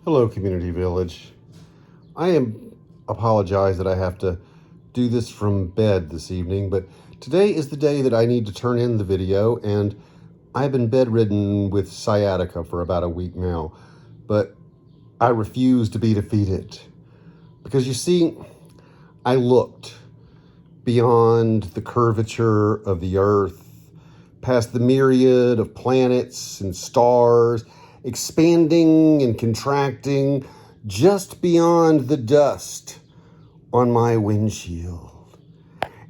Hello, Community Village. Apologize that I have to do this from bed this evening, but today is the day that I need to turn in the video, and I've been bedridden with sciatica for about a week now, but I refuse to be defeated. Because you see, I looked beyond the curvature of the earth, past the myriad of planets and stars, expanding and contracting just beyond the dust on my windshield.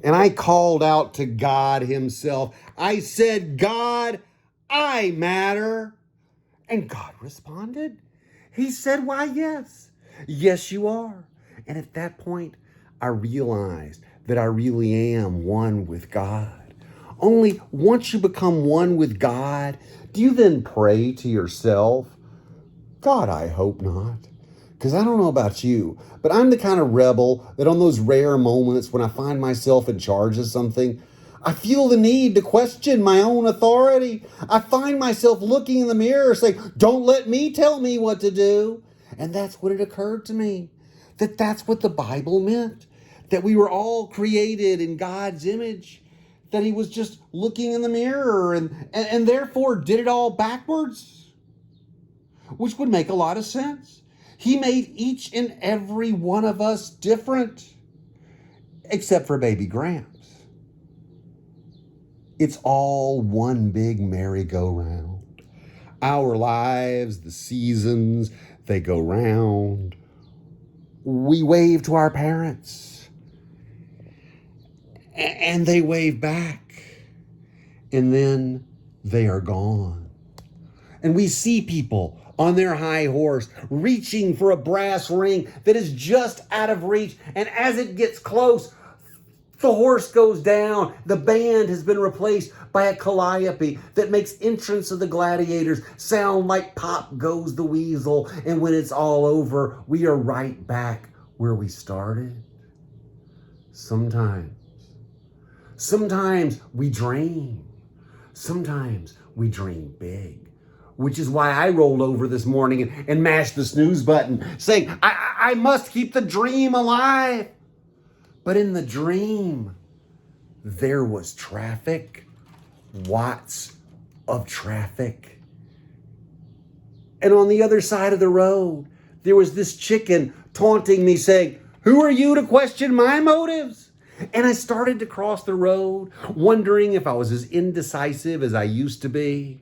And I called out to God himself. I said, God, I matter. And God responded. He said, why, yes. Yes, you are. And at that point, I realized that I really am one with God. Only once you become one with God, do you then pray to yourself? God, I hope not. Because I don't know about you, but I'm the kind of rebel that on those rare moments when I find myself in charge of something, I feel the need to question my own authority. I find myself looking in the mirror saying, don't let me tell me what to do. And that's when it occurred to me that that's what the Bible meant, that we were all created in God's image, that he was just looking in the mirror and therefore did it all backwards, which would make a lot of sense. He made each and every one of us different, except for baby Gramps. It's all one big merry-go-round. Our lives, the seasons, they go round. We wave to our parents, and they wave back, and then they are gone. And we see people on their high horse reaching for a brass ring that is just out of reach, and as it gets close, the horse goes down. The band has been replaced by a calliope that makes Entrance of the Gladiators sound like Pop Goes the Weasel, and when it's all over, we are right back where we started. Sometimes we dream. Sometimes we dream big, which is why I rolled over this morning and mashed the snooze button, saying, I must keep the dream alive. But in the dream, there was traffic, watts of traffic. And on the other side of the road, there was this chicken taunting me, saying, who are you to question my motives? And I started to cross the road, wondering if I was as indecisive as I used to be.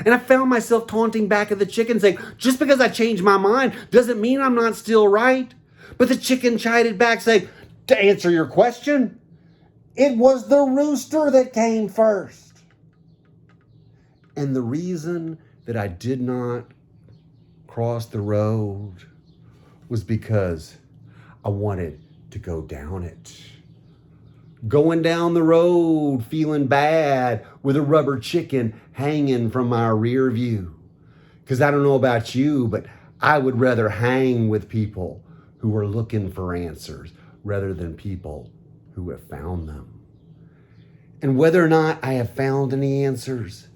And I found myself taunting back at the chicken, saying, just because I changed my mind doesn't mean I'm not still right. But the chicken chided back, saying, to answer your question, it was the rooster that came first. And the reason that I did not cross the road was because I wanted to go down it. Going down the road, feeling bad with a rubber chicken hanging from my rear view. Because I don't know about you, but I would rather hang with people who are looking for answers rather than people who have found them. And whether or not I have found any answers,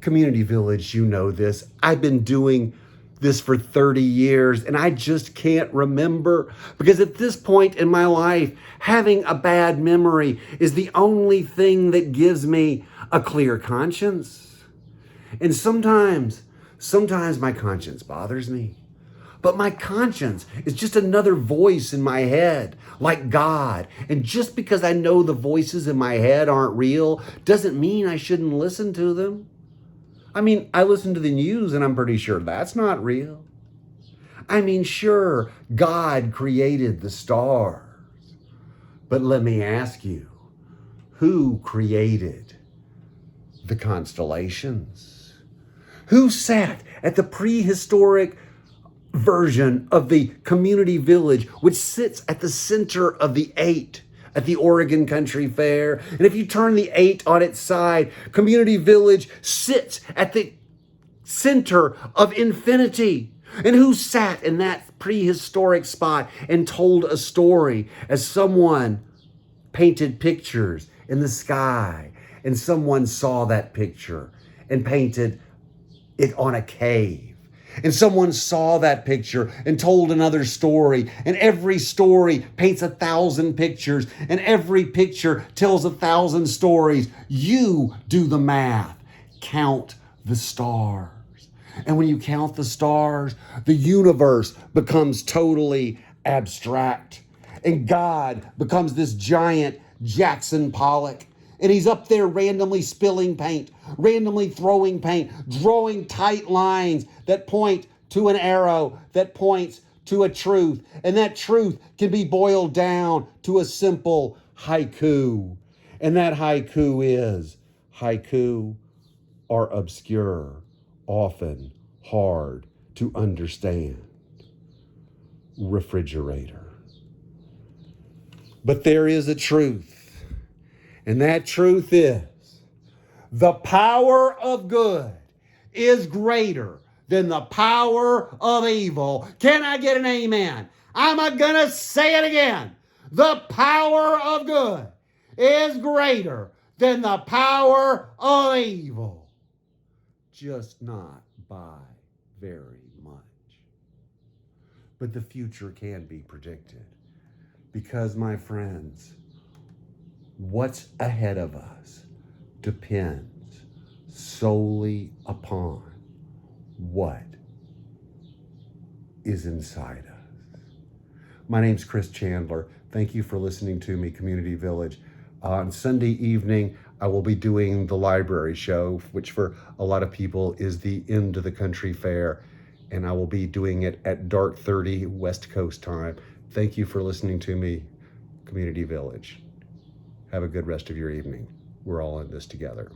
Community Village, you know this. I've been doing this for 30 years, and I just can't remember, because at this point in my life, having a bad memory is the only thing that gives me a clear conscience. And sometimes my conscience bothers me, but my conscience is just another voice in my head, like God. And just because I know the voices in my head aren't real doesn't mean I shouldn't listen to them. I mean, I listen to the news and I'm pretty sure that's not real. I mean, sure, God created the stars. But let me ask you, who created the constellations? Who sat at the prehistoric version of the Community Village, which sits at the center of the 8 at the Oregon Country Fair? And if you turn the 8 on its side, Community Village sits at the center of infinity. And who sat in that prehistoric spot and told a story as someone painted pictures in the sky, and someone saw that picture and painted it on a cave? And someone saw that picture and told another story. And every story paints 1,000 pictures. And every picture tells 1,000 stories. You do the math. Count the stars. And when you count the stars, the universe becomes totally abstract. And God becomes this giant Jackson Pollock. And he's up there randomly spilling paint, randomly throwing paint, drawing tight lines that point to an arrow that points to a truth. And that truth can be boiled down to a simple haiku. And that haiku are obscure, often hard to understand. Refrigerator. But there is a truth. And that truth is the power of good is greater than the power of evil. Can I get an amen? I'm going to say it again. The power of good is greater than the power of evil. Just not by very much. But the future can be predicted. Because, my friends, what's ahead of us depends solely upon what is inside us. My name's Chris Chandler. Thank you for listening to me, Community Village. On Sunday evening, I will be doing the library show, which for a lot of people is the end of the country fair, and I will be doing it at dark 30 West Coast time. Thank you for listening to me, Community Village. Have a good rest of your evening. We're all in this together.